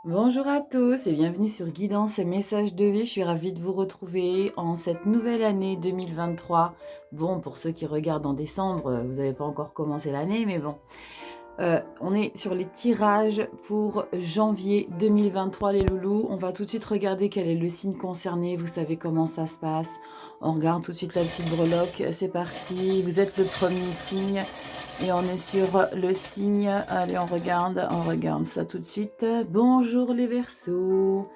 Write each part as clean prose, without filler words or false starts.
Bonjour à tous et bienvenue sur Guidance et Messages de vie. Je suis ravie de vous retrouver en cette nouvelle année 2023. Bon, pour ceux qui regardent en décembre, vous n'avez pas encore commencé l'année, mais bon. On est sur les tirages pour janvier 2023, les loulous. On va tout de suite regarder quel est le signe concerné. Vous savez comment ça se passe. On regarde tout de suite la petite breloque. C'est parti. Vous êtes le premier signe. Et on est sur le signe. Allez, on regarde ça tout de suite. Bonjour les Verseaux.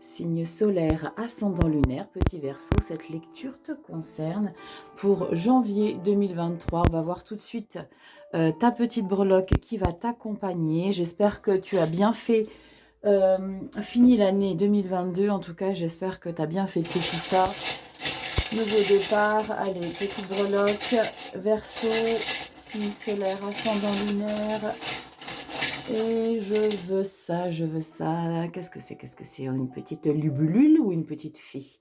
Signe solaire, ascendant lunaire, petit Verseau, cette lecture te concerne pour janvier 2023. On va voir tout de suite ta petite breloque qui va t'accompagner. J'espère que tu as bien fait fini l'année 2022. En tout cas, j'espère que tu as bien fêté tout ça. Nouveau départ. Allez, petite breloque, Verseau, signe solaire, ascendant lunaire. Et je veux ça, je veux ça. Qu'est-ce que c'est? Qu'est-ce que c'est? Une petite lubulule ou une petite fille?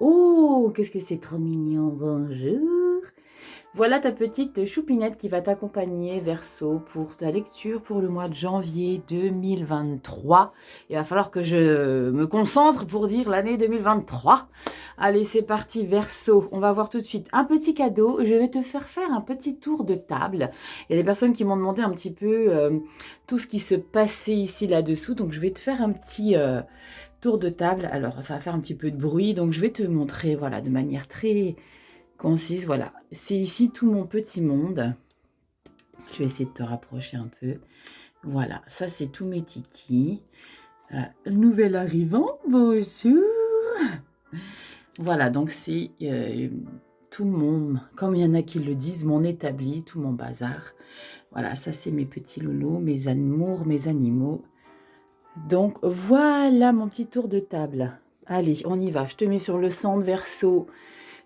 Oh, qu'est-ce que c'est trop mignon. Bonjour. Voilà ta petite choupinette qui va t'accompagner, Verseau, pour ta lecture pour le mois de janvier 2023. Il va falloir que je me concentre pour dire l'année 2023. Allez, c'est parti, Verseau. On va voir tout de suite un petit cadeau. Je vais te faire un petit tour de table. Il y a des personnes qui m'ont demandé un petit peu tout ce qui se passait ici, là-dessous. Donc, je vais te faire un petit tour de table. Alors, ça va faire un petit peu de bruit. Donc, je vais te montrer, voilà, de manière très concise. Voilà, c'est ici tout mon petit monde. Je vais essayer de te rapprocher un peu. Voilà, ça, c'est tous mes titis. Nouvel arrivant, bonjour. Voilà, donc c'est tout mon, comme il y en a qui le disent, mon établi, tout mon bazar. Voilà, ça c'est mes petits loulous, mes amours, mes animaux. Donc voilà mon petit tour de table. Allez, on y va. Je te mets sur le centre, Verseau,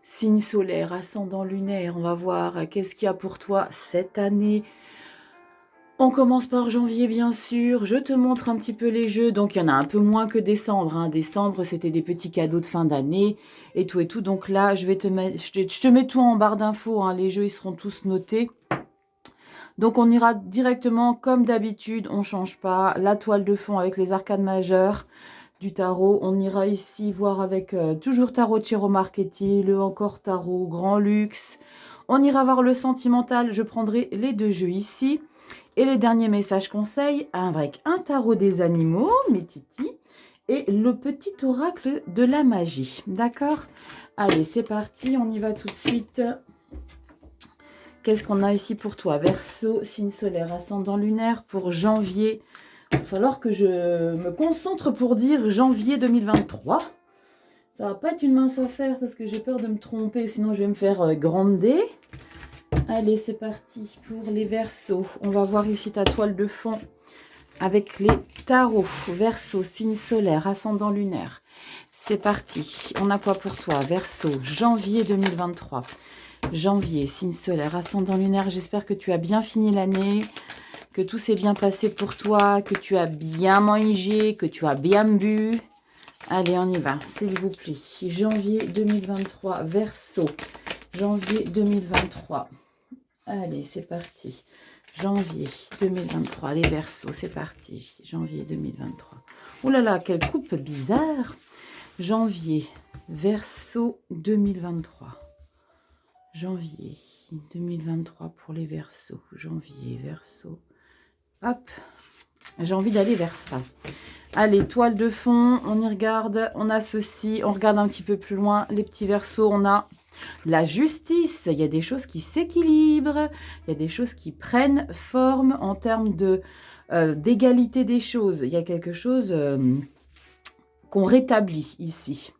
signe solaire, ascendant lunaire. On va voir qu'est-ce qu'il y a pour toi cette année. On commence par janvier, bien sûr. Je te montre un petit peu les jeux. Donc, il y en a un peu moins que décembre. Hein. Décembre, c'était des petits cadeaux de fin d'année et tout et tout. Donc là, je te mets tout en barre d'infos. Hein. Les jeux, ils seront tous notés. Donc, on ira directement comme d'habitude. On ne change pas. La toile de fond avec les arcades majeures du tarot. On ira ici voir avec toujours tarot de Ciro Marchetti, le encore tarot Grand Luxe. On ira voir le sentimental. Je prendrai les deux jeux ici. Et les derniers messages conseils avec un tarot des animaux, mes titis, et le petit oracle de la magie. D'accord? Allez, c'est parti, on y va tout de suite. Qu'est-ce qu'on a ici pour toi? Verseau, signe solaire, ascendant lunaire pour janvier. Il va falloir que je me concentre pour dire janvier 2023. Ça va pas être une mince affaire parce que j'ai peur de me tromper, sinon je vais me faire grander. Allez, c'est parti pour les Verseaux. On va voir ici ta toile de fond avec les tarots. Verseau, signe solaire, ascendant lunaire. C'est parti. On a quoi pour toi? Verseau, janvier 2023. Janvier, signe solaire, ascendant lunaire. J'espère que tu as bien fini l'année, que tout s'est bien passé pour toi, que tu as bien mangé, que tu as bien bu. Allez, on y va, s'il vous plaît. Janvier 2023, Verseau. Janvier 2023. Allez, c'est parti. Janvier 2023, les Verseaux, c'est parti. Janvier 2023. Ouh là là, quelle coupe bizarre. Janvier, Verseau 2023. Janvier 2023 pour les Verseaux. Janvier, Verseau. Hop, j'ai envie d'aller vers ça. Allez, toile de fond, on y regarde. On a ceci, on regarde un petit peu plus loin. Les petits Verseaux, on a la justice, il y a des choses qui s'équilibrent, il y a des choses qui prennent forme en termes d'égalité des choses. Il y a quelque chose qu'on rétablit ici.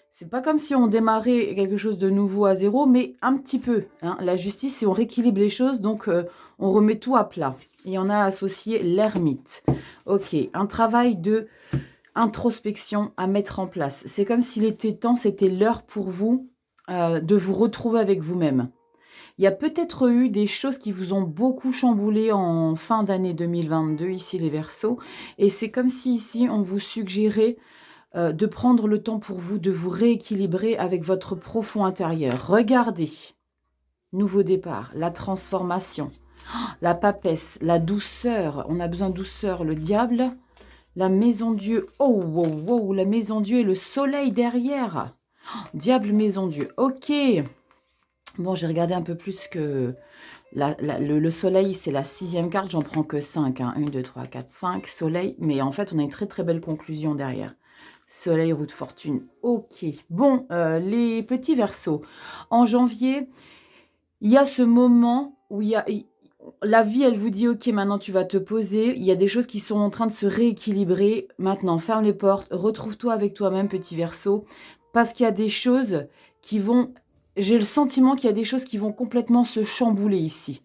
C'est pas comme si on démarrait quelque chose de nouveau à zéro, mais un petit peu. Hein. La justice, c'est on rééquilibre les choses, donc on remet tout à plat. Et on a associé l'ermite. Ok, un travail de introspection à mettre en place. C'est comme s'il était temps, c'était l'heure pour vous de vous retrouver avec vous-même. Il y a peut-être eu des choses qui vous ont beaucoup chamboulé en fin d'année 2022, ici les Verseaux, et c'est comme si ici on vous suggérait de prendre le temps pour vous de vous rééquilibrer avec votre profond intérieur. Regardez, nouveau départ, la transformation, la papesse, la douceur, on a besoin de douceur, le diable, La maison Dieu. Oh, wow, wow, la maison Dieu et le soleil derrière. Oh, diable maison Dieu. Ok. Bon, j'ai regardé un peu plus que... le soleil, c'est la 6e carte. J'en prends que 5. Hein. 1, 2, 3, 4, 5. Soleil. Mais en fait, on a une très, très belle conclusion derrière. Soleil, roue de fortune. Ok. Bon, les petits Verseaux. En janvier, il y a ce moment où il y a... La vie, elle vous dit, ok, maintenant tu vas te poser. Il y a des choses qui sont en train de se rééquilibrer. Maintenant, ferme les portes. Retrouve-toi avec toi-même, petit Verseau. Parce qu'il y a des choses qui vont... J'ai le sentiment qu'il y a des choses qui vont complètement se chambouler ici.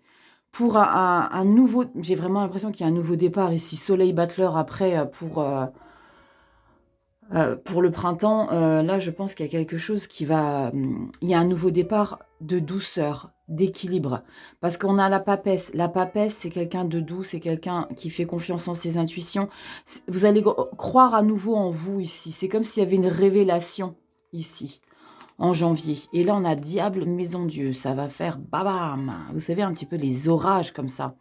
Pour un nouveau... J'ai vraiment l'impression qu'il y a un nouveau départ ici. Soleil battleur après pour le printemps. Là, je pense qu'il y a quelque chose qui va... Il y a un nouveau départ de douceur, d'équilibre. Parce qu'on a la papesse. La papesse, c'est quelqu'un de doux, c'est quelqu'un qui fait confiance en ses intuitions. Vous allez croire à nouveau en vous ici. C'est comme s'il y avait une révélation ici, en janvier. Et là, on a diable, maison Dieu. Ça va faire babam. Vous savez, un petit peu les orages comme ça.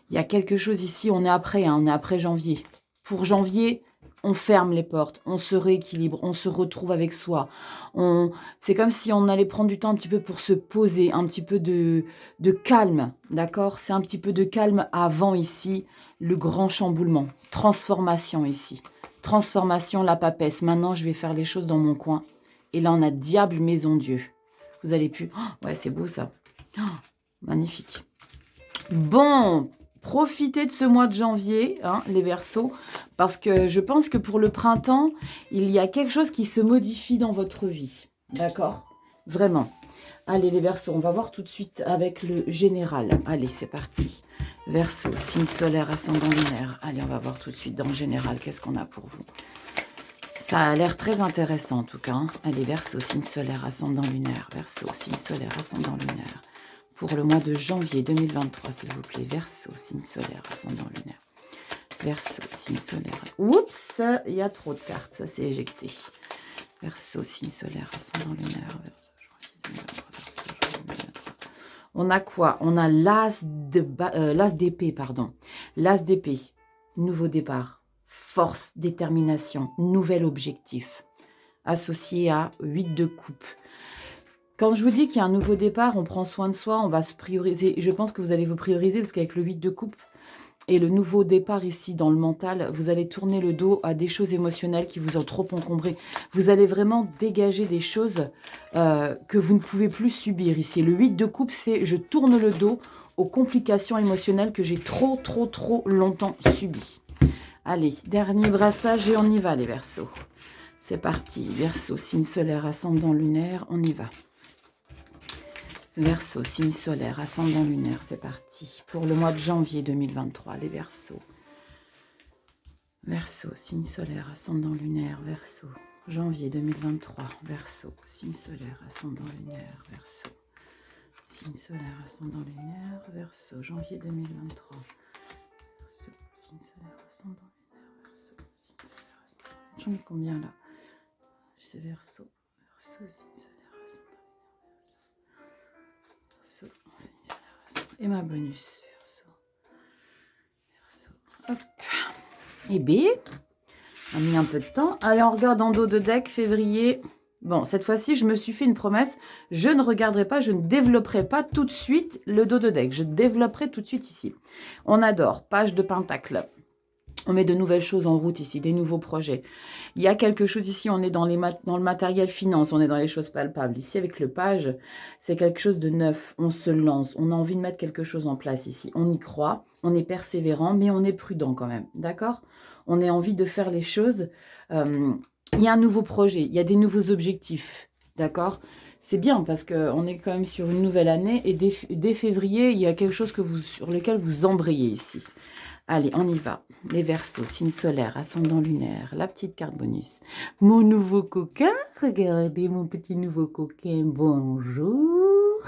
Il y a quelque chose ici, on est après, hein, on est après janvier. Pour janvier, on ferme les portes, on se rééquilibre, on se retrouve avec soi. C'est comme si on allait prendre du temps un petit peu pour se poser, un petit peu de calme, d'accord? C'est un petit peu de calme avant ici, le grand chamboulement. Transformation ici. Transformation, la papesse. Maintenant, je vais faire les choses dans mon coin. Et là, on a diable, maison Dieu. Vous allez plus... Oh, ouais, c'est beau ça. Oh, magnifique. Bon, profitez de ce mois de janvier, hein, les Verseaux, parce que je pense que pour le printemps, il y a quelque chose qui se modifie dans votre vie. D'accord? Vraiment. Allez, les Verseaux, on va voir tout de suite avec le général. Allez, c'est parti. Verseau, signe solaire, ascendant lunaire. Allez, on va voir tout de suite dans le général, qu'est-ce qu'on a pour vous. Ça a l'air très intéressant en tout cas. Hein. Allez, Verseau, signe solaire, ascendant lunaire. Verseau, signe solaire, ascendant lunaire. Pour le mois de janvier 2023, s'il vous plaît. Verseau, signe solaire, ascendant lunaire. Verseau, signe solaire. Oups, il y a trop de cartes, ça s'est éjecté. Verseau, signe solaire, ascendant lunaire. Verseau, janvier 2023. Verseau, janvier 2023. On a quoi? On a l'as d'épée, pardon. L'as d'épée, nouveau départ. Force, détermination, nouvel objectif, associé à 8 de coupe. Quand je vous dis qu'il y a un nouveau départ, on prend soin de soi, on va se prioriser. Je pense que vous allez vous prioriser parce qu'avec le 8 de coupe et le nouveau départ ici dans le mental, vous allez tourner le dos à des choses émotionnelles qui vous ont trop encombré. Vous allez vraiment dégager des choses que vous ne pouvez plus subir ici. Le 8 de coupe, c'est je tourne le dos aux complications émotionnelles que j'ai trop longtemps subies. Allez, dernier brassage et on y va les Verseaux. C'est parti, Verseau, signe solaire, ascendant lunaire, on y va. Verseau, signe solaire, ascendant lunaire, c'est parti. Pour le mois de janvier 2023, les Verseaux. Verseau, signe solaire, ascendant lunaire, Verseau. Janvier 2023, Verseau, signe solaire, ascendant lunaire, Verseau. Signe solaire, ascendant lunaire, Verseau, janvier 2023. Verseau, signe solaire, ascendant lunaire, Verseau, signe solaire, ascendant lunaire. J'en ai combien là? C'est Verseau, Verseau, signe solaire, ascendant lunaire, Verseau, signe solaire, ascendant. Et ma bonus, Verseau, Verseau, hop. Et B, on a mis un peu de temps. Allez, on regarde en dos de deck, février. Bon, cette fois-ci, je me suis fait une promesse. Je ne regarderai pas, je ne développerai pas tout de suite le dos de deck. Je développerai tout de suite ici. On adore, page de pentacle. On met de nouvelles choses en route ici, des nouveaux projets. Il y a quelque chose ici, on est dans le matériel finance, on est dans les choses palpables. Ici, avec le page, c'est quelque chose de neuf. On se lance, on a envie de mettre quelque chose en place ici. On y croit, on est persévérant, mais on est prudent quand même, d'accord? On a envie de faire les choses. Il y a un nouveau projet, il y a des nouveaux objectifs, d'accord? C'est bien parce qu'on est quand même sur une nouvelle année et dès février, il y a quelque chose sur lequel vous embrayez ici. Allez, on y va. Les Verseaux, signe solaire, ascendant lunaire, la petite carte bonus. Mon nouveau coquin, regardez mon petit nouveau coquin, bonjour.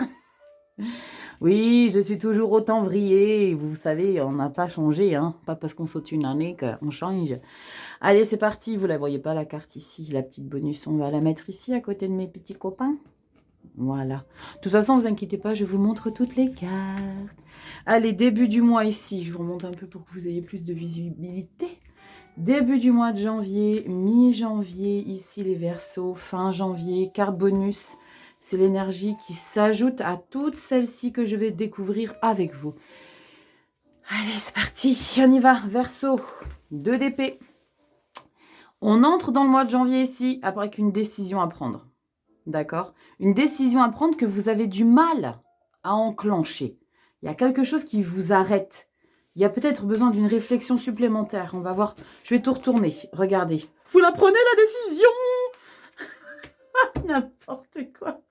Oui, je suis toujours autant vrillée, vous savez, on n'a pas changé, hein. Pas parce qu'on saute une année qu'on change. Allez, c'est parti, vous la voyez pas la carte ici, la petite bonus, on va la mettre ici à côté de mes petits copains. Voilà. De toute façon, vous inquiétez pas, je vous montre toutes les cartes. Allez, début du mois ici. Je vous remonte un peu pour que vous ayez plus de visibilité. Début du mois de janvier, mi-janvier, ici les Verseaux, fin janvier, carte bonus. C'est l'énergie qui s'ajoute à toutes celles-ci que je vais découvrir avec vous. Allez, c'est parti, on y va. Verseau, 2 d'épée. On entre dans le mois de janvier ici avec une décision à prendre. D'accord? Une décision à prendre que vous avez du mal à enclencher. Il y a quelque chose qui vous arrête. Il y a peut-être besoin d'une réflexion supplémentaire. On va voir. Je vais tout retourner. Regardez. Vous la prenez la décision. N'importe quoi.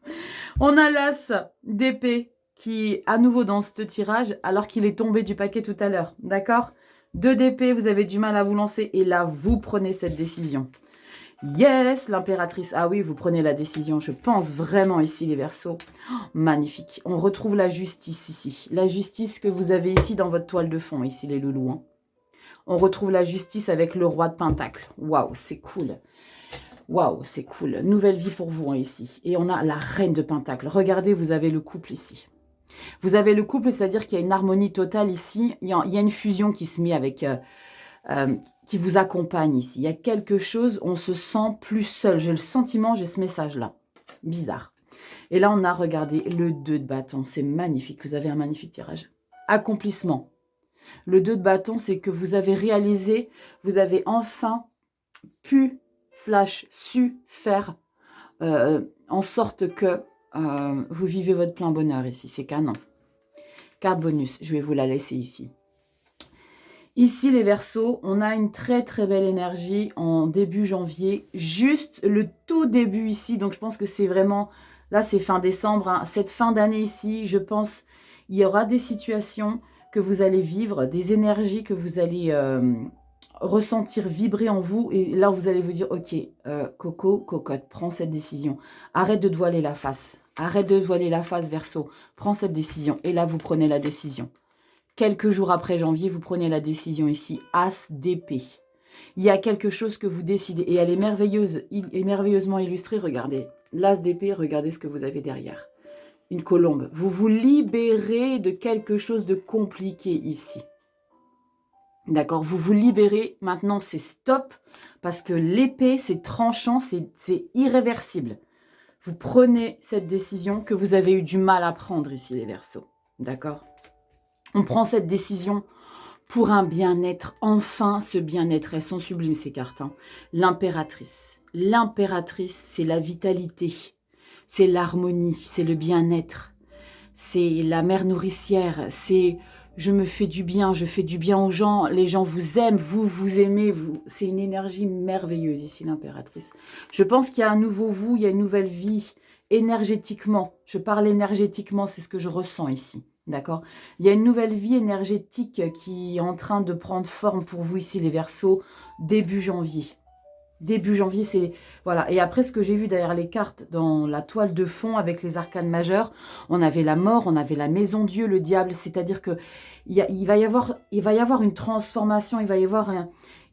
On a l'as d'épée qui est à nouveau dans ce tirage alors qu'il est tombé du paquet tout à l'heure. D'accord? 2 d'épée, vous avez du mal à vous lancer et là, vous prenez cette décision. Yes, l'impératrice. Ah oui, vous prenez la décision. Je pense vraiment ici, les Verseaux. Oh, magnifique. On retrouve la justice ici. La justice que vous avez ici dans votre toile de fond, ici, les loulous. Hein. On retrouve la justice avec le roi de Pentacle. Waouh, c'est cool. Waouh, c'est cool. Nouvelle vie pour vous, hein, ici. Et on a la reine de Pentacle. Regardez, vous avez le couple ici. Vous avez le couple, c'est-à-dire qu'il y a une harmonie totale ici. Il y a une fusion qui se met avec... qui vous accompagne ici. Il y a quelque chose, on se sent plus seul. J'ai le sentiment, j'ai ce message-là. Bizarre. Et là, on a regardé le 2 de bâton. C'est magnifique. Vous avez un magnifique tirage. Accomplissement. Le 2 de bâton, c'est que vous avez réalisé, vous avez enfin pu, su faire en sorte que vous vivez votre plein bonheur ici. C'est canon. Carte bonus, je vais vous la laisser ici. Ici, les Verseaux, on a une très très belle énergie en début janvier. Juste le tout début ici. Donc, je pense que c'est vraiment... Là, c'est fin décembre. Hein. Cette fin d'année ici, je pense, il y aura des situations que vous allez vivre, des énergies que vous allez ressentir vibrer en vous. Et là, vous allez vous dire, ok, Coco, cocotte, prends cette décision. Arrête de te voiler la face. Arrête de te voiler la face, Verseau. Prends cette décision. Et là, vous prenez la décision. Quelques jours après janvier, vous prenez la décision ici, as d'épée. Il y a quelque chose que vous décidez, et elle est merveilleuse, et merveilleusement illustrée, regardez. L'as d'épée, regardez ce que vous avez derrière. Une colombe. Vous vous libérez de quelque chose de compliqué ici. D'accord? Vous vous libérez, maintenant c'est stop, parce que l'épée, c'est tranchant, c'est irréversible. Vous prenez cette décision que vous avez eu du mal à prendre ici, les Verseaux. D'accord? On prend cette décision pour un bien-être. Enfin, ce bien-être, elles sont sublimes ces cartes. Hein. L'impératrice. L'impératrice, c'est la vitalité, c'est l'harmonie, c'est le bien-être, c'est la mère nourricière, c'est je me fais du bien, je fais du bien aux gens, les gens vous aiment, vous aimez, c'est une énergie merveilleuse ici, l'impératrice. Je pense qu'il y a un nouveau vous, il y a une nouvelle vie énergétiquement. Je parle énergétiquement, c'est ce que je ressens ici. D'accord? Il y a une nouvelle vie énergétique qui est en train de prendre forme pour vous ici, les Verseaux, début janvier. Début janvier, c'est... Voilà. Et après, ce que j'ai vu derrière les cartes, dans la toile de fond, avec les arcanes majeures, on avait la mort, on avait la maison Dieu, le diable. C'est-à-dire que il va y avoir une transformation, il va y avoir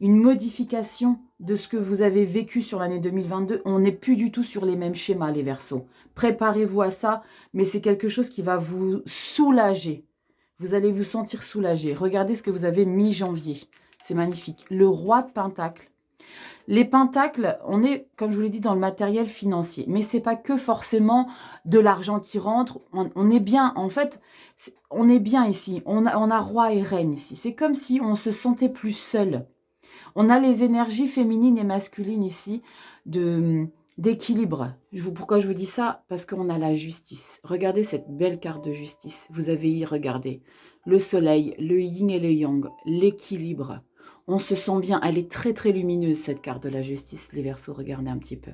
une modification de ce que vous avez vécu sur l'année 2022. On n'est plus du tout sur les mêmes schémas, les Verseaux. Préparez-vous à ça, mais c'est quelque chose qui va vous soulager. Vous allez vous sentir soulagé. Regardez ce que vous avez mi-janvier. C'est magnifique. Le roi de Pentacle. Les pentacles, on est, comme je vous l'ai dit, dans le matériel financier. Mais ce n'est pas que forcément de l'argent qui rentre. On est bien, en fait, on est bien ici. On a roi et reine ici. C'est comme si on se sentait plus seul. On a les énergies féminines et masculines ici d'équilibre. Pourquoi je vous dis ça? Parce qu'on a la justice. Regardez cette belle carte de justice. Vous avez y regardé. Le soleil, le yin et le yang, l'équilibre. On se sent bien. Elle est très très lumineuse cette carte de la justice. Les Verseaux, regardez un petit peu.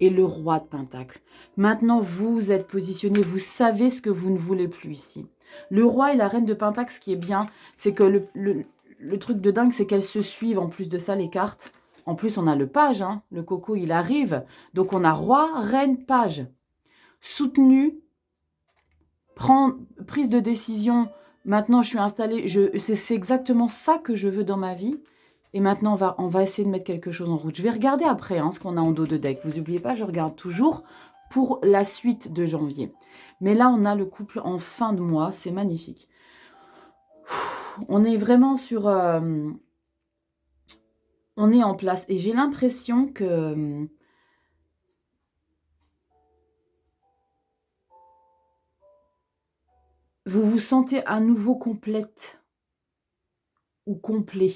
Et le roi de Pentacle. Maintenant, vous êtes positionné. Vous savez ce que vous ne voulez plus ici. Le roi et la reine de Pentacle, ce qui est bien, c'est que le truc de dingue, c'est qu'elles se suivent. En plus de ça, les cartes. En plus, on a le page. Hein. Le coco, il arrive. Donc, on a roi, reine, page. Soutenu. Prise de décision. Maintenant, je suis installée. C'est exactement ça que je veux dans ma vie. Et maintenant, on va essayer de mettre quelque chose en route. Je vais regarder après ce qu'on a en dos de deck. Vous n'oubliez pas, je regarde toujours pour la suite de janvier. Mais là, on a le couple en fin de mois. C'est magnifique. On est vraiment sur... on on est en place. Et j'ai l'impression que vous vous sentez à nouveau complète ou complet.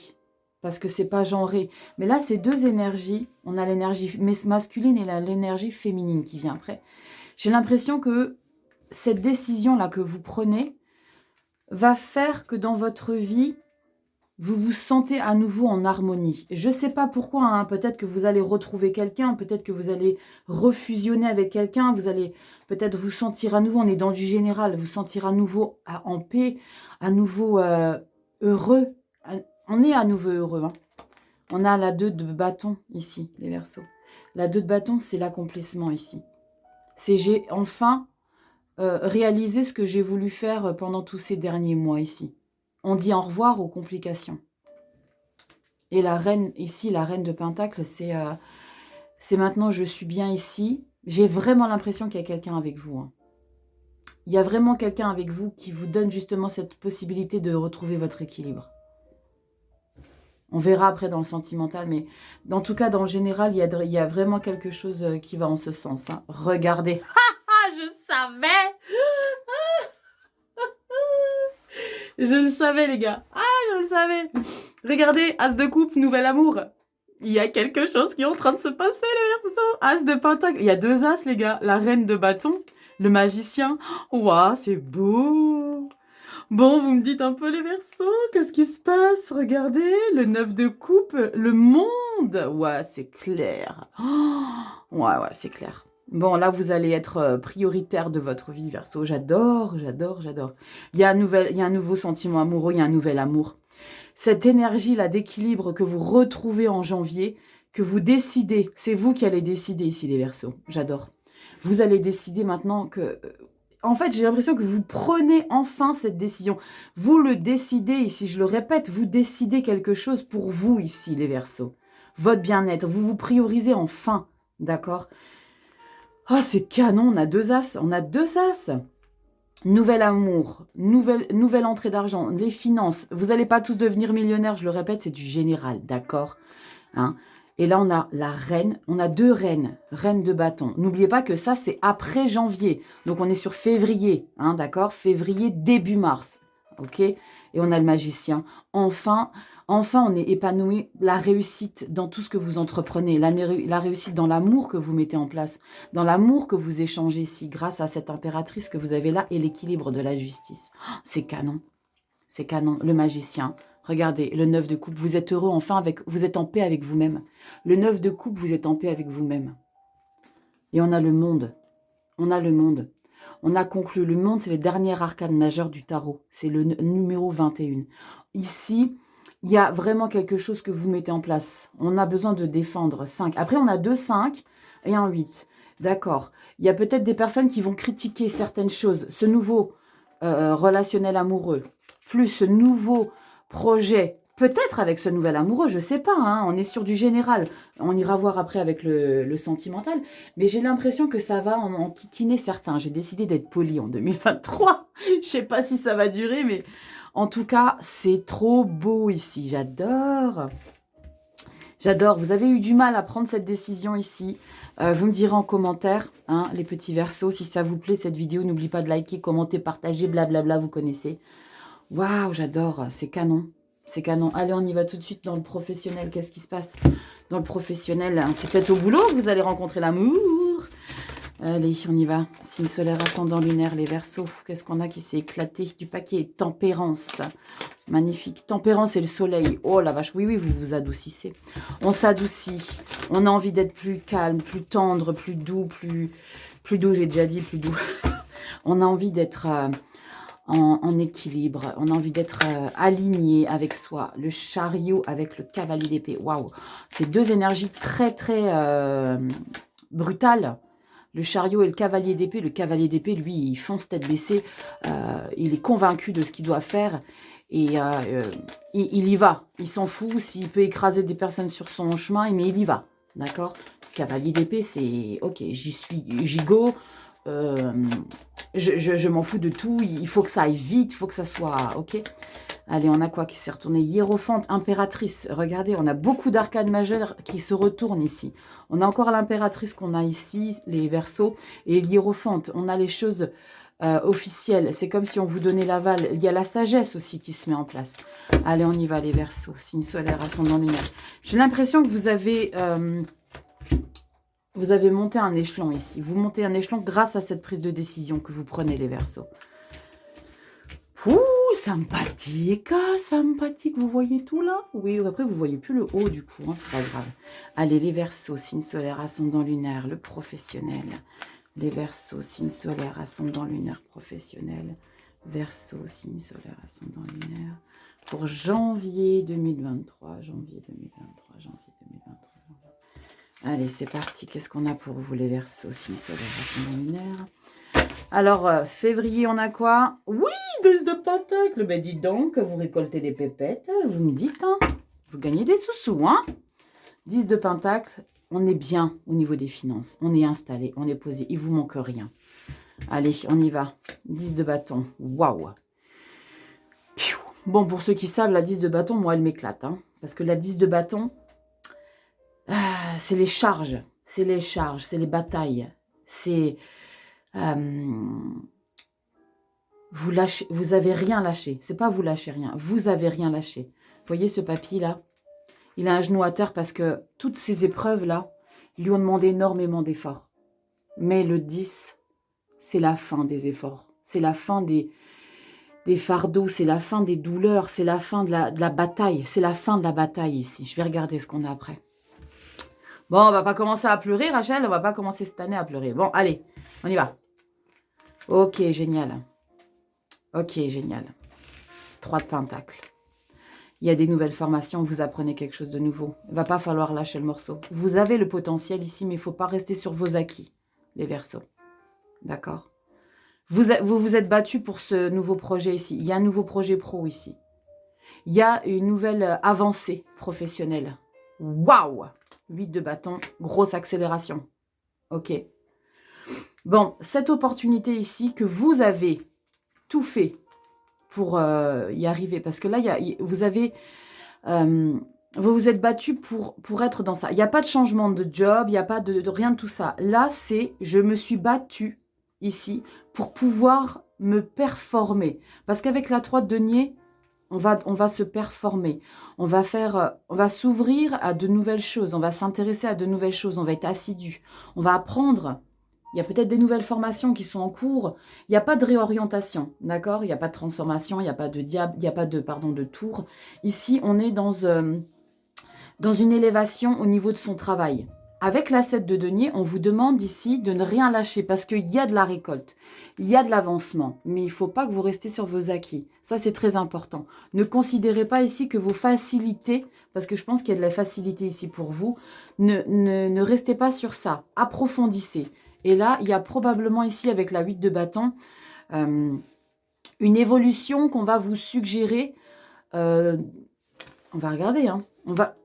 Parce que c'est pas genré. Mais là, c'est deux énergies. On a l'énergie masculine et l'énergie féminine qui vient après. J'ai l'impression que cette décision-là que vous prenez va faire que dans votre vie, vous vous sentez à nouveau en harmonie. Je ne sais pas pourquoi, hein, peut-être que vous allez retrouver quelqu'un, peut-être que vous allez refusionner avec quelqu'un, vous allez peut-être vous sentir à nouveau, on est dans du général, vous sentir à nouveau en paix, à nouveau heureux. On est à nouveau heureux. Hein. On a la 2 de bâton ici, les Verseaux. La 2 de bâton, c'est l'accomplissement ici. C'est j'ai enfin réalisé ce que j'ai voulu faire pendant tous ces derniers mois ici. On dit au revoir aux complications. Et la reine, ici, la reine de Pentacle, c'est maintenant je suis bien ici. J'ai vraiment l'impression qu'il y a quelqu'un avec vous. Hein. Il y a vraiment quelqu'un avec vous qui vous donne justement cette possibilité de retrouver votre équilibre. On verra après dans le sentimental, mais en tout cas, dans le général, il y a vraiment quelque chose qui va en ce sens. Hein. Regardez. Je savais. Je le savais, les gars. Ah, je le savais. Regardez, As de coupe, nouvel amour. Il y a quelque chose qui est en train de se passer, les Verseaux. As de pentacle. Il y a deux As, les gars. La reine de bâton, le magicien. Waouh, c'est beau. Bon, vous me dites un peu, les Verseaux, qu'est-ce qui se passe? Regardez, le 9 de coupe, le monde. Ouais, c'est clair. Ouais, c'est clair. Bon, là, vous allez être prioritaire de votre vie, Verseau. J'adore, j'adore, j'adore. Il y a un nouveau sentiment amoureux, il y a un nouvel amour. Cette énergie-là d'équilibre que vous retrouvez en janvier, que vous décidez, c'est vous qui allez décider ici, les Verseaux. J'adore. Vous allez décider maintenant que... En fait, j'ai l'impression que vous prenez enfin cette décision. Vous le décidez ici, je le répète, vous décidez quelque chose pour vous ici, les Verseaux. Votre bien-être, vous vous priorisez enfin, d'accord ? Oh, c'est canon, on a deux As, Nouvel amour, nouvelle entrée d'argent, des finances. Vous n'allez pas tous devenir millionnaires, je le répète, c'est du général, d'accord, hein. Et là, on a la reine, on a deux reines, reine de bâton. N'oubliez pas que ça, c'est après janvier. Donc, on est sur février, hein, d'accord, février, début mars, ok. Et on a le magicien. Enfin, on est épanoui. La réussite dans tout ce que vous entreprenez, la réussite dans l'amour que vous mettez en place, dans l'amour que vous échangez ici, grâce à cette impératrice que vous avez là et l'équilibre de la justice. Oh, c'est canon, c'est canon. Le magicien. Regardez, le 9 de coupe, vous êtes heureux enfin, vous êtes en paix avec vous-même. Le 9 de coupe, vous êtes en paix avec vous-même. Et on a le monde. On a le monde. On a conclu. Le monde, c'est le dernier arcane majeur du tarot. C'est le numéro 21. Ici, il y a vraiment quelque chose que vous mettez en place. On a besoin de défendre 5. Après, on a 2 5 et un 8. D'accord. Il y a peut-être des personnes qui vont critiquer certaines choses. Ce nouveau relationnel amoureux, plus ce nouveau projet, peut-être avec ce nouvel amoureux, je ne sais pas, hein, on est sur du général. On ira voir après avec le sentimental. Mais j'ai l'impression que ça va en kikiner certains. J'ai décidé d'être poli en 2023. Je ne sais pas si ça va durer, mais en tout cas, c'est trop beau ici. J'adore. J'adore. Vous avez eu du mal à prendre cette décision ici. Vous me direz en commentaire, hein, les petits Verseaux, si ça vous plaît cette vidéo. N'oubliez pas de liker, commenter, partager, blablabla, vous connaissez. Waouh, j'adore, c'est canon. C'est canon. Allez, on y va tout de suite dans le professionnel. Qu'est-ce qui se passe dans le professionnel? C'est peut-être au boulot que vous allez rencontrer l'amour. Allez, on y va. Signe solaire, ascendant lunaire, les Verseaux. Qu'est-ce qu'on a qui s'est éclaté du paquet? Tempérance. Magnifique. Tempérance et le soleil. Oh la vache, oui, vous vous adoucissez. On s'adoucit. On a envie d'être plus calme, plus tendre, plus doux, plus doux, j'ai déjà dit plus doux. On a envie d'être... En équilibre, on a envie d'être aligné avec soi. Le chariot avec le cavalier d'épée. Waouh, c'est deux énergies très brutales. Le chariot et le cavalier d'épée. Le cavalier d'épée, lui, il fonce tête baissée. Il est convaincu de ce qu'il doit faire. Et il y va. Il s'en fout. S'il peut écraser des personnes sur son chemin, mais il y va. D'accord? Cavalier d'épée, c'est... Ok, j'y go. je m'en fous de tout. Il faut que ça aille vite, il faut que ça soit... Ok. Allez, on a quoi qui s'est retourné? Hiérophante, impératrice. Regardez, on a beaucoup d'arcades majeures qui se retournent ici. On a encore l'impératrice qu'on a ici, les Verseaux, et l'hiérophante. On a les choses officielles. C'est comme si on vous donnait l'aval. Il y a la sagesse aussi qui se met en place. Allez, on y va, les Verseaux. Signe solaire, ascendant lunaire. J'ai l'impression que vous avez monté un échelon ici. Vous montez un échelon grâce à cette prise de décision que vous prenez, les Verseaux. Ouh, sympathique, ah, sympathique. Vous voyez tout là? Oui, après, vous voyez plus le haut du coup, hein, c'est pas grave. Allez, les Verseaux, signe solaire, ascendant lunaire, le professionnel. Les Verseaux, signe solaire, ascendant lunaire, professionnel. Verseaux, signe solaire, ascendant lunaire. Pour janvier 2023, janvier 2023, janvier 2023. Allez, c'est parti. Qu'est-ce qu'on a pour vous, les Verseaux, signe solaire, ascendant lunaire? Alors, février, on a quoi? Oui, 10 de Pentacle. Ben, dites donc, vous récoltez des pépettes. Vous me dites, hein? Vous gagnez des sous-sous, hein? 10 de Pentacle, on est bien au niveau des finances. On est installé, on est posé. Il vous manque rien. Allez, on y va. 10 de bâton. Waouh! Bon, pour ceux qui savent, la 10 de bâton, moi, elle m'éclate. Hein, parce que la 10 de bâton, c'est les charges. C'est les charges, c'est les batailles. C'est... vous lâchez, vous avez rien lâché. C'est pas vous lâchez rien. Vous avez rien lâché. Vous voyez ce papy là? Il a un genou à terre parce que toutes ces épreuves là lui ont demandé énormément d'efforts. Mais le 10, c'est la fin des efforts. C'est la fin des fardeaux. C'est la fin des douleurs. C'est la fin de la bataille. C'est la fin de la bataille ici. Je vais regarder ce qu'on a après. Bon, on va pas commencer à pleurer, Rachel. On va pas commencer cette année à pleurer. Bon, allez, on y va. Ok, génial. Ok, génial. 3 de Pentacle. Il y a des nouvelles formations, vous apprenez quelque chose de nouveau. Il ne va pas falloir lâcher le morceau. Vous avez le potentiel ici, mais il ne faut pas rester sur vos acquis, les Verseaux. D'accord? Vous vous êtes battu pour ce nouveau projet ici. Il y a un nouveau projet pro ici. Il y a une nouvelle avancée professionnelle. Waouh! 8 de bâton, grosse accélération. Ok. Bon, cette opportunité ici que vous avez tout fait pour y arriver. Parce que là, vous avez... vous vous êtes battu pour être dans ça. Il n'y a pas de changement de job, il n'y a pas de rien de tout ça. Là, c'est je me suis battue ici pour pouvoir me performer. Parce qu'avec la 3 de denier, on va se performer. On va s'ouvrir à de nouvelles choses. On va s'intéresser à de nouvelles choses. On va être assidu. On va apprendre. Il y a peut-être des nouvelles formations qui sont en cours. Il n'y a pas de réorientation, d'accord? Il n'y a pas de transformation, il n'y a pas de diable, il n'y a pas de, pardon, de tour. Ici, on est dans une élévation au niveau de son travail. Avec la 7 de denier, on vous demande ici de ne rien lâcher parce qu'il y a de la récolte, il y a de l'avancement. Mais il ne faut pas que vous restez sur vos acquis. Ça, c'est très important. Ne considérez pas ici que vos facilités, parce que je pense qu'il y a de la facilité ici pour vous, ne restez pas sur ça. Approfondissez. Et là, il y a probablement ici, avec la 8 de bâton, une évolution qu'on va vous suggérer. On va regarder, hein. On va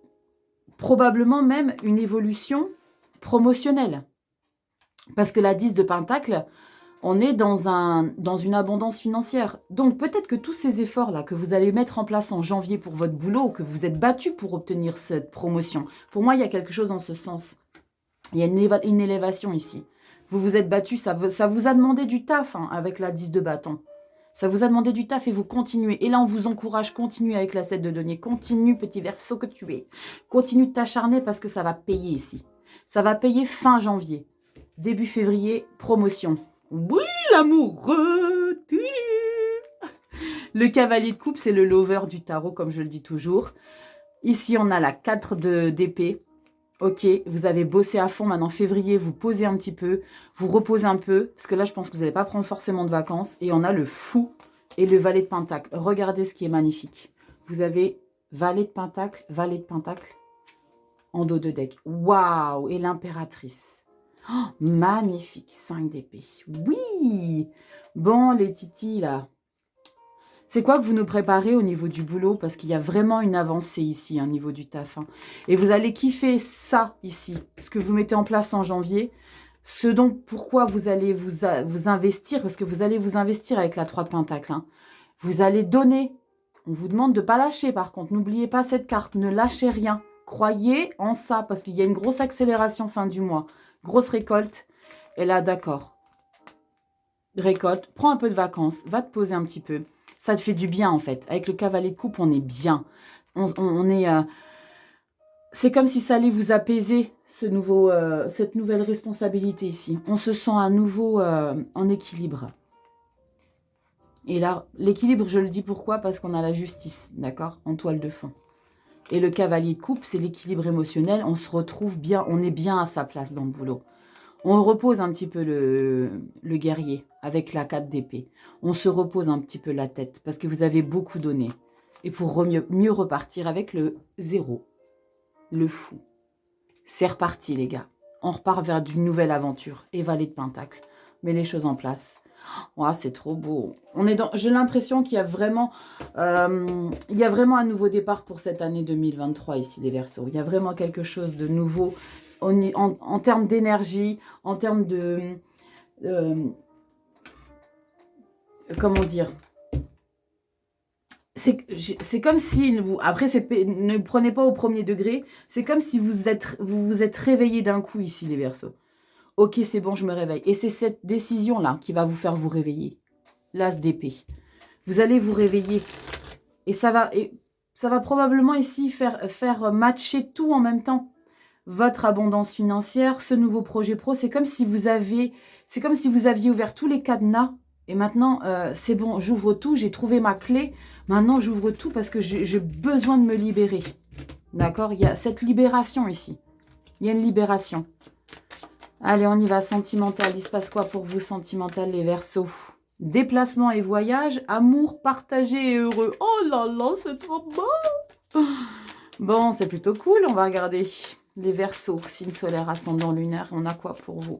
probablement même une évolution promotionnelle. Parce que la 10 de Pentacle, on est dans une abondance financière. Donc peut-être que tous ces efforts-là que vous allez mettre en place en janvier pour votre boulot, que vous êtes battu pour obtenir cette promotion, pour moi, il y a quelque chose en ce sens. Il y a une élévation ici. Vous vous êtes battu, ça vous a demandé du taf hein, avec la 10 de bâton. Ça vous a demandé du taf et vous continuez. Et là, on vous encourage, continue avec la 7 de denier. Continue, petit Verseau que tu es. Continue de t'acharner parce que ça va payer ici. Ça va payer fin janvier. Début février, promotion. Oui, l'amoureux. Le cavalier de coupe, c'est le lover du tarot, comme je le dis toujours. Ici, on a la 4 d'épée. Ok, vous avez bossé à fond. Maintenant, février, vous posez un petit peu. Vous reposez un peu. Parce que là, je pense que vous n'allez pas prendre forcément de vacances. Et on a le fou et le valet de pentacle. Regardez ce qui est magnifique. Vous avez valet de pentacle en dos de deck. Waouh! Et l'impératrice. Oh, magnifique. 5 d'épée. Oui! Bon, les titis, là. C'est quoi que vous nous préparez au niveau du boulot? Parce qu'il y a vraiment une avancée ici, au niveau du taf. Hein. Et vous allez kiffer ça ici. Ce que vous mettez en place en janvier. Ce dont, pourquoi vous allez vous investir, parce que vous allez vous investir avec la 3 de Pentacle. Hein. Vous allez donner. On vous demande de ne pas lâcher, par contre. N'oubliez pas cette carte, ne lâchez rien. Croyez en ça, parce qu'il y a une grosse accélération fin du mois. Grosse récolte. Et là, d'accord. Récolte, prends un peu de vacances, va te poser un petit peu. Ça te fait du bien, en fait. Avec le cavalier de coupe, on est bien. On est... c'est comme si ça allait vous apaiser, cette nouvelle responsabilité ici. On se sent à nouveau en équilibre. Et là, l'équilibre, je le dis pourquoi? Parce qu'on a la justice, d'accord? En toile de fond. Et le cavalier de coupe, c'est l'équilibre émotionnel. On se retrouve bien, on est bien à sa place dans le boulot. On repose un petit peu le guerrier avec la 4 d'épée. On se repose un petit peu la tête parce que vous avez beaucoup donné. Et pour mieux repartir avec le 0. Le fou. C'est reparti, les gars. On repart vers une nouvelle aventure. Et valet de pentacle. Mets les choses en place. Oh, c'est trop beau. J'ai l'impression qu'il y a vraiment un nouveau départ pour cette année 2023 ici, les Verseaux. Il y a vraiment quelque chose de nouveau en termes d'énergie, en termes de... comment dire? C'est comme si, après, ne prenez pas au premier degré, c'est comme si vous vous êtes réveillé d'un coup ici, les Verseaux. Ok, c'est bon, je me réveille. Et c'est cette décision-là qui va vous faire vous réveiller. L'as d'épée. Vous allez vous réveiller. Et ça va probablement ici faire matcher tout en même temps. Votre abondance financière, ce nouveau projet pro, c'est comme si vous aviez ouvert tous les cadenas. Et maintenant, c'est bon, j'ouvre tout, j'ai trouvé ma clé. Maintenant, j'ouvre tout parce que j'ai besoin de me libérer. D'accord? Il y a cette libération ici. Il y a une libération. Allez, on y va, sentimental. Il se passe quoi pour vous, sentimental, les Verseaux? Déplacement et voyage, amour partagé et heureux. Oh là là, c'est trop beau! Bon, c'est plutôt cool, on va regarder. Les Verseaux, signe solaire, ascendant lunaire, on a quoi pour vous?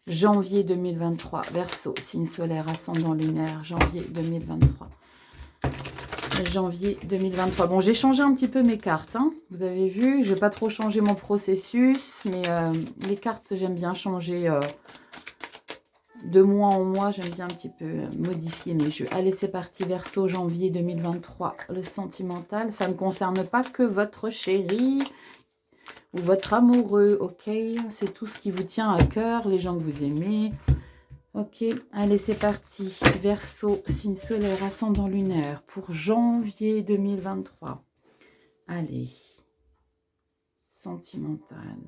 Janvier 2023, Verseau, signe solaire, ascendant lunaire, janvier 2023. Janvier 2023. Bon, j'ai changé un petit peu mes cartes. Hein. Vous avez vu, je n'ai pas trop changé mon processus, mais les cartes, j'aime bien changer de mois en mois. J'aime bien un petit peu modifier mes jeux. Allez, c'est parti, Verseau, janvier 2023. Le sentimental, ça ne concerne pas que votre chéri ou votre amoureux, ok? C'est tout ce qui vous tient à cœur, les gens que vous aimez. Ok, allez, c'est parti. Verseau, signe solaire, ascendant lunaire pour janvier 2023. Allez, sentimental.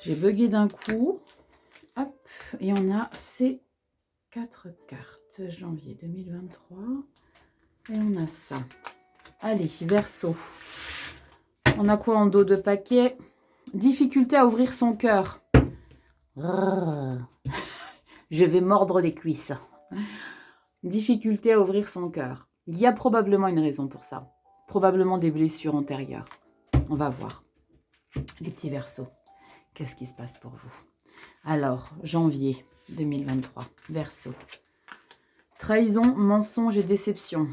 J'ai bugué d'un coup. Hop, et on a ces 4 cartes. Janvier 2023. Et on a ça. Allez, Verseau. On a quoi en dos de paquet? Difficulté à ouvrir son cœur. Je vais mordre les cuisses. Difficulté à ouvrir son cœur. Il y a probablement une raison pour ça. Probablement des blessures antérieures. On va voir. Les petits Verseaux. Qu'est-ce qui se passe pour vous? Alors, janvier 2023. Verseau. Trahison, mensonge et déception.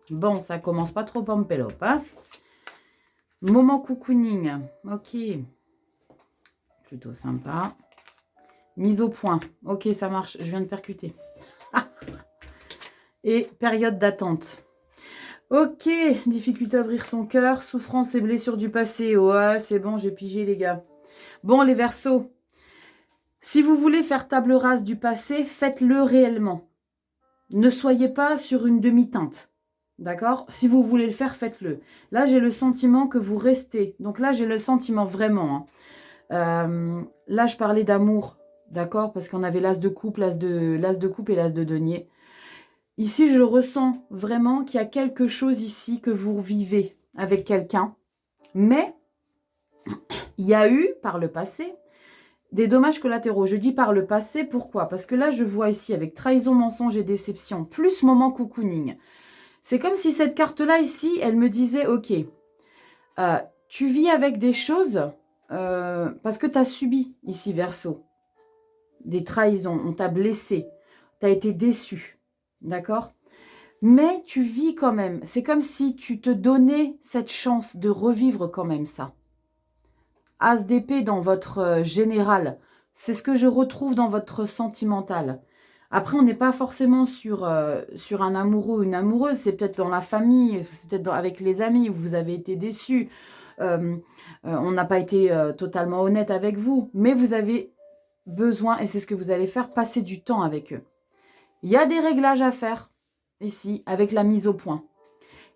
Bon, ça commence pas trop pampelope, hein? Moment cocooning. Ok. Plutôt sympa. Mise au point. Ok, ça marche. Je viens de percuter. Et période d'attente. Ok. Difficulté à ouvrir son cœur. Souffrance et blessures du passé. Ouais, c'est bon, j'ai pigé, les gars. Bon, les Verseaux. Si vous voulez faire table rase du passé, faites-le réellement. Ne soyez pas sur une demi-teinte. D'accord? Si vous voulez le faire, faites-le. Là, j'ai le sentiment que vous restez. Donc là, j'ai le sentiment vraiment. Hein. Là, je parlais d'amour. D'accord? Parce qu'on avait l'as de coupe, l'as de coupe et l'as de denier. Ici, je ressens vraiment qu'il y a quelque chose ici que vous vivez avec quelqu'un. Mais il y a eu, par le passé, des dommages collatéraux. Je dis par le passé, pourquoi? Parce que là, je vois ici avec trahison, mensonge et déception, plus moment cocooning. C'est comme si cette carte-là, ici, elle me disait, ok, tu vis avec des choses parce que tu as subi, ici, Verseau, des trahisons, on t'a blessé, tu as été déçu, d'accord? Mais tu vis quand même. C'est comme si tu te donnais cette chance de revivre quand même ça. As d'épée dans votre général. C'est ce que je retrouve dans votre sentimental. Après, on n'est pas forcément sur un amoureux ou une amoureuse. C'est peut-être dans la famille, c'est peut-être avec les amis où vous avez été déçus. On n'a pas été totalement honnête avec vous. Mais vous avez besoin, et c'est ce que vous allez faire, passer du temps avec eux. Il y a des réglages à faire ici, avec la mise au point.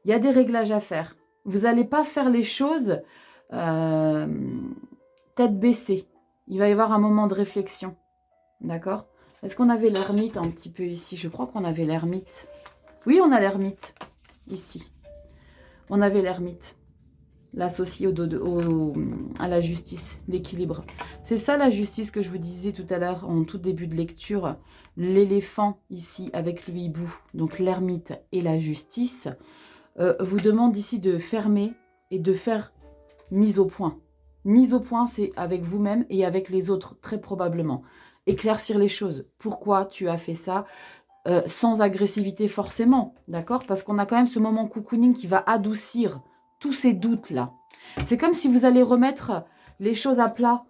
Il y a des réglages à faire. Vous n'allez pas faire les choses tête baissée. Il va y avoir un moment de réflexion. D'accord? Est-ce qu'on avait l'ermite un petit peu ici? Je crois qu'on avait l'ermite. Oui, on a l'ermite ici. On avait l'ermite. L'associé à la justice, l'équilibre. C'est ça la justice que je vous disais tout à l'heure en tout début de lecture. L'éléphant ici avec le hibou, donc l'ermite et la justice, vous demande ici de fermer et de faire mise au point. Mise au point, c'est avec vous-même et avec les autres, très probablement. Éclaircir les choses. Pourquoi tu as fait ça sans agressivité forcément, d'accord? Parce qu'on a quand même ce moment cocooning qui va adoucir tous ces doutes-là. C'est comme si vous allez remettre les choses à plat,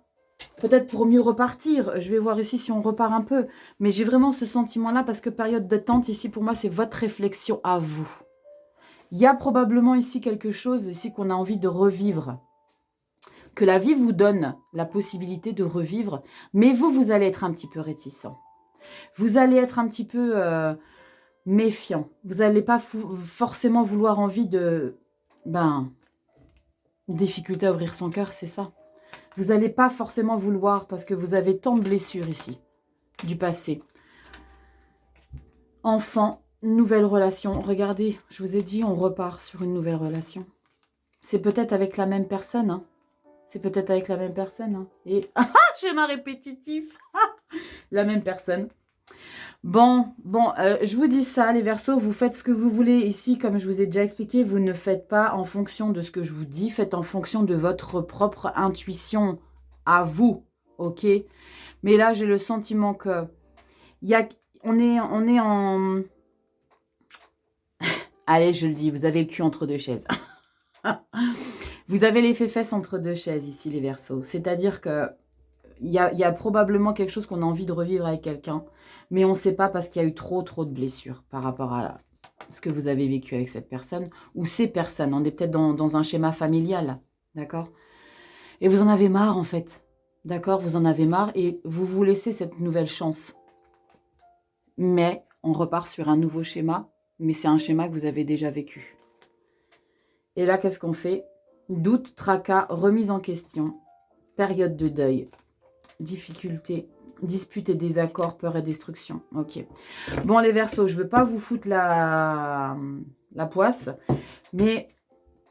peut-être pour mieux repartir. Je vais voir ici si on repart un peu. Mais j'ai vraiment ce sentiment-là parce que période de détente, ici, pour moi, c'est votre réflexion à vous. Il y a probablement ici quelque chose ici qu'on a envie de revivre. Que la vie vous donne la possibilité de revivre. Mais vous, vous allez être un petit peu réticent. Vous allez être un petit peu méfiant. Vous n'allez pas forcément vouloir envie de... difficulté à ouvrir son cœur, c'est ça. Vous n'allez pas forcément vouloir parce que vous avez tant de blessures ici, du passé. Enfant, nouvelle relation. Regardez, je vous ai dit, on repart sur une nouvelle relation. C'est peut-être avec la même personne, hein. C'est peut-être avec la même personne, hein. Et, schéma répétitif. La même personne. Bon, je vous dis ça, les Verseaux, vous faites ce que vous voulez ici, comme je vous ai déjà expliqué, vous ne faites pas en fonction de ce que je vous dis, faites en fonction de votre propre intuition à vous, ok? Mais là, j'ai le sentiment que on est en... Allez, je le dis, vous avez le cul entre deux chaises. Vous avez les fesses entre deux chaises ici, les Verseaux. C'est-à-dire que il y a probablement quelque chose qu'on a envie de revivre avec quelqu'un, mais on ne sait pas parce qu'il y a eu trop de blessures par rapport à ce que vous avez vécu avec cette personne ou ces personnes. On est peut-être dans un schéma familial, d'accord? Et vous en avez marre en fait, d'accord? Vous en avez marre et vous vous laissez cette nouvelle chance. Mais on repart sur un nouveau schéma, mais c'est un schéma que vous avez déjà vécu. Et là, qu'est-ce qu'on fait? Doute, tracas, remise en question, période de deuil. Difficulté, dispute et désaccord, peur et destruction. Ok. Bon, les Verseaux, je ne veux pas vous foutre la poisse, mais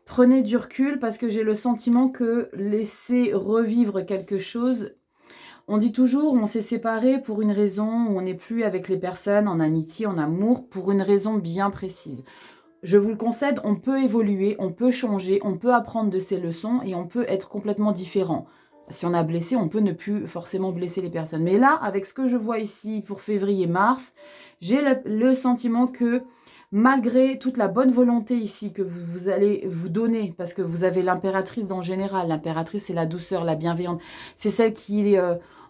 prenez du recul parce que j'ai le sentiment que laisser revivre quelque chose... On dit toujours, on s'est séparé pour une raison, où on n'est plus avec les personnes, en amitié, en amour, pour une raison bien précise. Je vous le concède, on peut évoluer, on peut changer, on peut apprendre de ses leçons et on peut être complètement différent. Si on a blessé, on peut ne plus forcément blesser les personnes. Mais là, avec ce que je vois ici pour février-mars, j'ai le sentiment que malgré toute la bonne volonté ici que vous allez vous donner, parce que vous avez l'impératrice dans le général, l'impératrice c'est la douceur, la bienveillance, c'est celle qui est...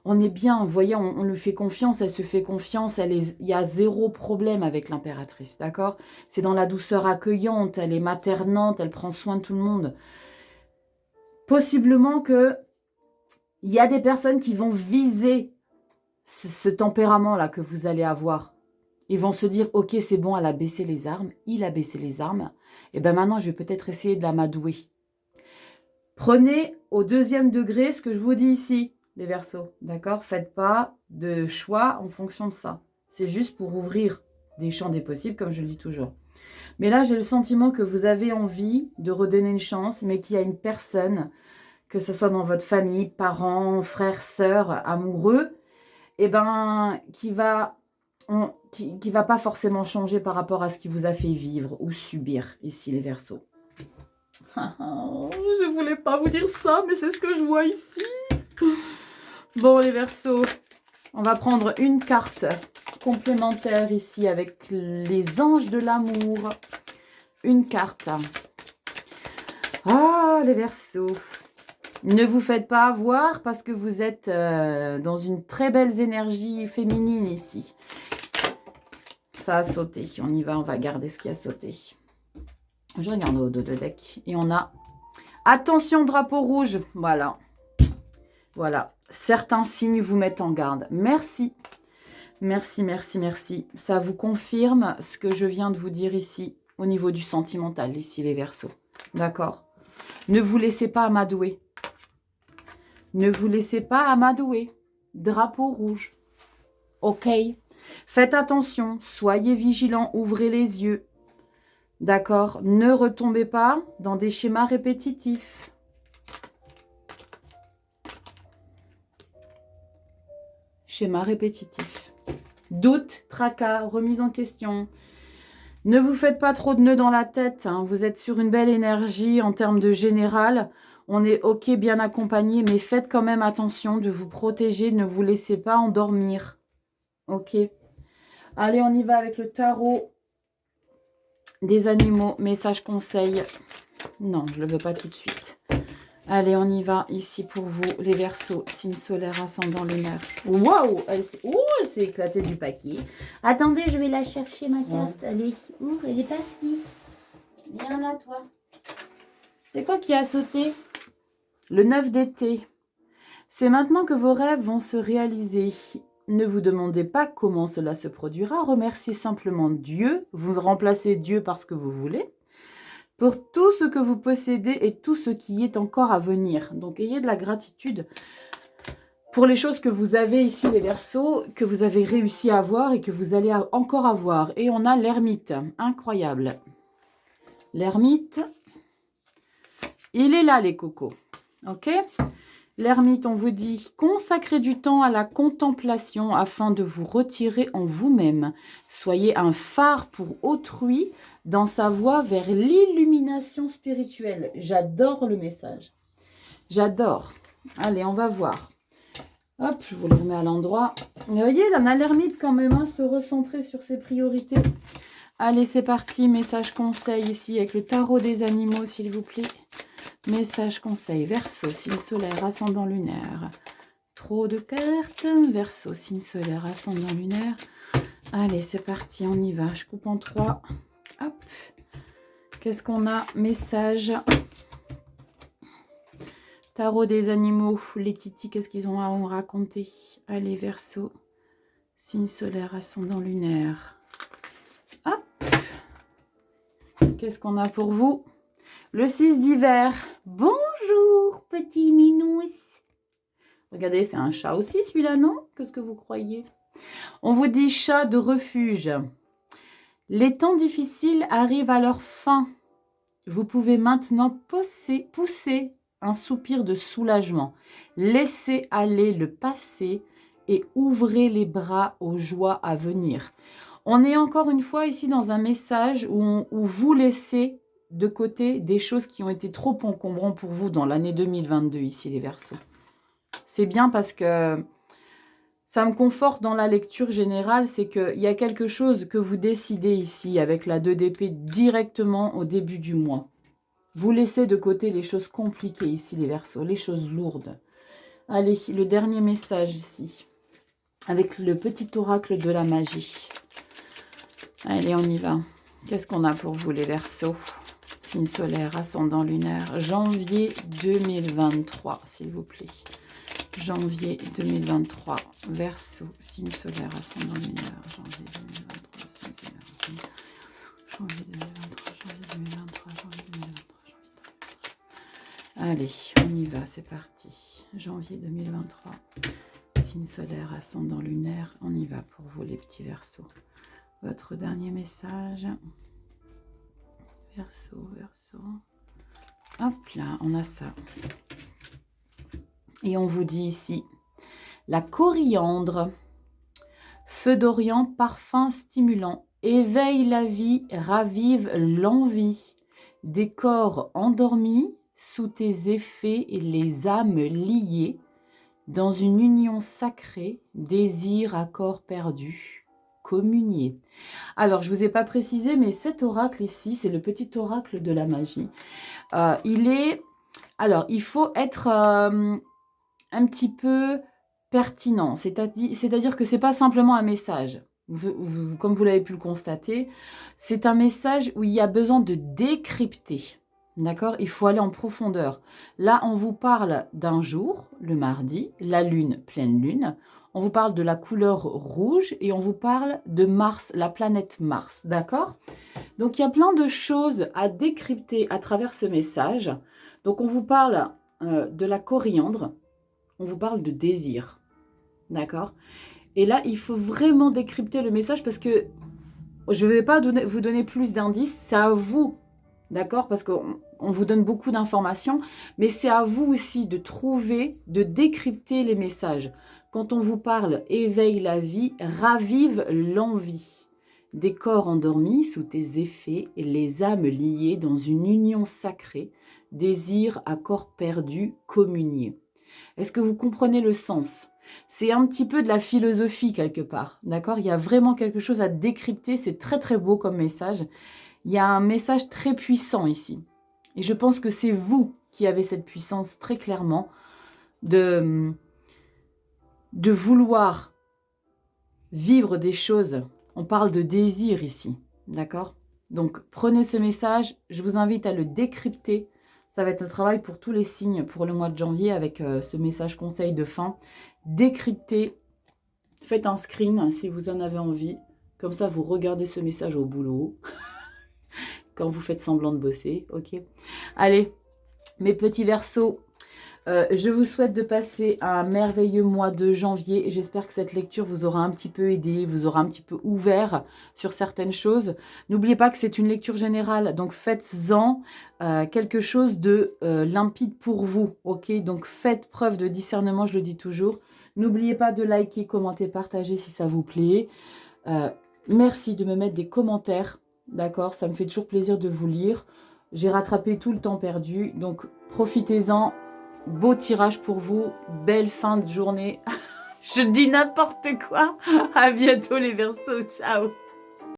on est bien, vous voyez, on lui fait confiance, elle se fait confiance, il y a zéro problème avec l'impératrice, d'accord? C'est dans la douceur accueillante, elle est maternante, elle prend soin de tout le monde. Possiblement que il y a des personnes qui vont viser ce tempérament-là que vous allez avoir. Ils vont se dire, ok, c'est bon, elle a baissé les armes, il a baissé les armes, et bien maintenant, je vais peut-être essayer de l'amadouer. Prenez au 2e degré ce que je vous dis ici, les Verseaux, d'accord? Faites pas de choix en fonction de ça. C'est juste pour ouvrir des champs des possibles, comme je le dis toujours. Mais là, j'ai le sentiment que vous avez envie de redonner une chance, mais qu'il y a une personne... que ce soit dans votre famille, parents, frères, sœurs, amoureux, et qui va pas forcément changer par rapport à ce qui vous a fait vivre ou subir, ici les Verseaux. Je voulais pas vous dire ça, mais c'est ce que je vois ici. Bon, les Verseaux, on va prendre une carte complémentaire ici avec les anges de l'amour. Une carte. Ah, les Verseaux. Ne vous faites pas avoir parce que vous êtes dans une très belle énergie féminine ici. Ça a sauté. On y va, on va garder ce qui a sauté. Je regarde au dos de deck. Et on a... Attention, drapeau rouge. Voilà. Voilà. Certains signes vous mettent en garde. Merci. Merci, merci, merci. Ça vous confirme ce que je viens de vous dire ici, au niveau du sentimental, ici les Verseaux. D'accord? Ne vous laissez pas amadouer. Ne vous laissez pas amadouer. Drapeau rouge. Ok? Faites attention. Soyez vigilants. Ouvrez les yeux. D'accord? Ne retombez pas dans des schémas répétitifs. Schéma répétitif. Doute, tracas, remise en question. Ne vous faites pas trop de nœuds dans la tête. Hein. Vous êtes sur une belle énergie en termes de général. On est ok, bien accompagné, mais faites quand même attention de vous protéger. Ne vous laissez pas endormir. Ok. Allez, on y va avec le tarot des animaux. Message conseil. Non, je ne le veux pas tout de suite. Allez, on y va ici pour vous, les Verseaux, signe solaire, ascendant lunaire. Waouh, elle s'est éclatée du paquet. Attendez, je vais la chercher, ma carte. Allez, elle est partie. Viens là, toi. C'est quoi qui a sauté? Le 9 d'été. C'est maintenant que vos rêves vont se réaliser. Ne vous demandez pas comment cela se produira. Remerciez simplement Dieu. Vous remplacez Dieu par ce que vous voulez. Pour tout ce que vous possédez et tout ce qui est encore à venir. Donc, ayez de la gratitude pour les choses que vous avez ici, les Verseaux, que vous avez réussi à avoir et que vous allez encore avoir. Et on a l'ermite. Incroyable. L'ermite, il est là, les cocos. Ok? L'ermite, on vous dit, consacrez du temps à la contemplation afin de vous retirer en vous-même. Soyez un phare pour autrui dans sa voie vers l'illumination spirituelle. J'adore le message. J'adore. Allez, on va voir. Hop, je vous le remets à l'endroit. Vous voyez, on a l'ermite quand même, hein, se recentrer sur ses priorités. Allez, c'est parti. Message conseil ici avec le tarot des animaux, s'il vous plaît. Message conseil. Verseau, signe solaire, ascendant lunaire. Trop de cartes. Verseau, signe solaire, ascendant lunaire. Allez, c'est parti, on y va. Je coupe en 3. Hop. Qu'est-ce qu'on a? Message. Tarot des animaux. Les titis, qu'est-ce qu'ils ont à en raconter? Allez, Verseau. Signe solaire, ascendant lunaire. Hop. Qu'est-ce qu'on a pour vous? Le 6 d'hiver. Bonjour, petit minous. Regardez, c'est un chat aussi, celui-là, non? Qu'est-ce que vous croyez? On vous dit chat de refuge. Les temps difficiles arrivent à leur fin. Vous pouvez maintenant pousser un soupir de soulagement. Laissez aller le passé et ouvrez les bras aux joies à venir. On est encore une fois ici dans un message où vous laissez de côté des choses qui ont été trop encombrantes pour vous dans l'année 2022, ici les Verseaux. C'est bien parce que ça me conforte dans la lecture générale, c'est qu'il y a quelque chose que vous décidez ici avec la 2 d'épée directement au début du mois. Vous laissez de côté les choses compliquées ici les Verseaux, les choses lourdes. Allez, le dernier message ici, avec le petit oracle de la magie. Allez, on y va. Qu'est-ce qu'on a pour vous les Verseaux? Signe solaire, ascendant lunaire, janvier 2023, s'il vous plaît. Janvier 2023, Verseau, signe solaire, ascendant lunaire, janvier 2023, signe solaire, ascendant... janvier 2023, janvier 2023, janvier 2023, janvier 2023. Allez, on y va, c'est parti. Janvier 2023, signe solaire, ascendant lunaire, on y va pour vous les petits Verseaux. Votre dernier message... Verseau, Verseau. Hop là, on a ça. Et on vous dit ici, la coriandre, feu d'Orient, parfum stimulant, éveille la vie, ravive l'envie, des corps endormis, sous tes effets et les âmes liées, dans une union sacrée, désir à corps perdu. Communier. Alors, je ne vous ai pas précisé, mais cet oracle ici, c'est le petit oracle de la magie. Il est Alors, il faut être un petit peu pertinent. C'est-à-dire que ce n'est pas simplement un message. Comme vous l'avez pu le constater, c'est un message où il y a besoin de décrypter. D'accord? Il faut aller en profondeur. Là, on vous parle d'un jour, le mardi, la lune, pleine lune. On vous parle de la couleur rouge et on vous parle de Mars, la planète Mars. D'accord? Donc, il y a plein de choses à décrypter à travers ce message. Donc, on vous parle de la coriandre. On vous parle de désir. D'accord? Et là, il faut vraiment décrypter le message parce que je ne vais pas vous donner plus d'indices. C'est à vous. D'accord? Parce qu'on vous donne beaucoup d'informations. Mais c'est à vous aussi de trouver, de décrypter les messages. Quand on vous parle éveille la vie, ravive l'envie. Des corps endormis sous tes effets et les âmes liées dans une union sacrée, désir à corps perdu, communier. Est-ce que vous comprenez le sens? C'est un petit peu de la philosophie quelque part, d'accord? Il y a vraiment quelque chose à décrypter, c'est très très beau comme message. Il y a un message très puissant ici. Et je pense que c'est vous qui avez cette puissance très clairement de vouloir vivre des choses. On parle de désir ici, d'accord? Donc prenez ce message, je vous invite à le décrypter. Ça va être un travail pour tous les signes pour le mois de janvier avec ce message conseil de fin. Décryptez, faites un screen si vous en avez envie. Comme ça, vous regardez ce message au boulot quand vous faites semblant de bosser, ok? Allez, mes petits Verseaux, je vous souhaite de passer un merveilleux mois de janvier. J'espère que cette lecture vous aura un petit peu aidé, vous aura un petit peu ouvert sur certaines choses. N'oubliez pas que c'est une lecture générale, donc faites-en quelque chose de limpide pour vous, ok? Donc faites preuve de discernement, je le dis toujours. N'oubliez pas de liker, commenter, partager si ça vous plaît. Merci de me mettre des commentaires, d'accord? Ça me fait toujours plaisir de vous lire. J'ai rattrapé tout le temps perdu, donc profitez-en. Beau tirage pour vous, belle fin de journée. Je dis n'importe quoi. À bientôt les Verseaux, ciao.